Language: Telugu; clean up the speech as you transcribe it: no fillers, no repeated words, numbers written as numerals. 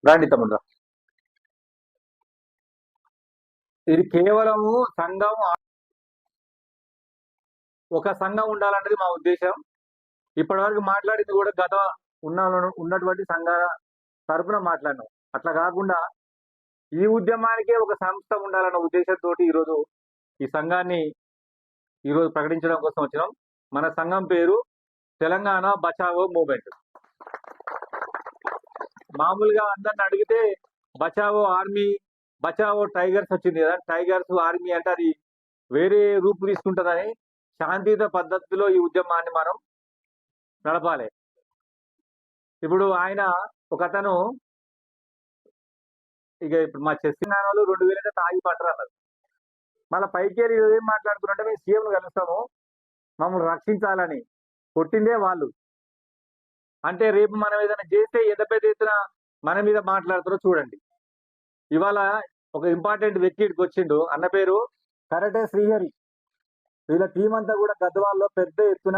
రాండి తమ్ముడు. ఇది కేవలము సంఘం, ఒక సంఘం ఉండాలన్నది మా ఉద్దేశం. ఇప్పటి వరకు మాట్లాడింది కూడా గత ఉన్న ఉన్నటువంటి సంఘాల తరపున మాట్లాడినాం. అట్లా కాకుండా ఈ ఉద్యమానికే ఒక సంస్థ ఉండాలన్న ఉద్దేశంతో ఈరోజు ఈ సంఘాన్ని ఈరోజు ప్రకటించడం కోసం వచ్చినాం. మన సంఘం పేరు తెలంగాణ బచావో మూవ్మెంట్. మామూలుగా అందరిని అడిగితే బచావో ఆర్మీ, బచావో టైగర్స్ వచ్చింది కదా, టైగర్స్ ఆర్మీ అంటే అది వేరే రూపు తీసుకుంటుందని శాంతియుత పద్ధతిలో ఈ ఉద్యమాన్ని మనం నడపాలి. ఇప్పుడు ఆయన ఒక అతను ఇక ఇప్పుడు మా చెస్ నాన్నలు 2000 తాగి పట్టరు అన్నారు. మళ్ళీ పైకేరి ఏం మాట్లాడుతున్నట్టే మేము సీఎం కలుస్తాము మమ్మల్ని రక్షించాలని. కొట్టిందే వాళ్ళు. అంటే రేపు మనం ఏదైనా చేస్తే ఎంత పెద్ద ఎత్తున మన మీద మాట్లాడుతారో చూడండి. ఇవాళ ఒక ఇంపార్టెంట్ వ్యక్తి ఇక్కడికి వచ్చిండు. అన్న పేరు కరటే శ్రీహరి. వీళ్ళ టీం అంతా కూడా గద్వాల్లో పెద్ద ఎత్తున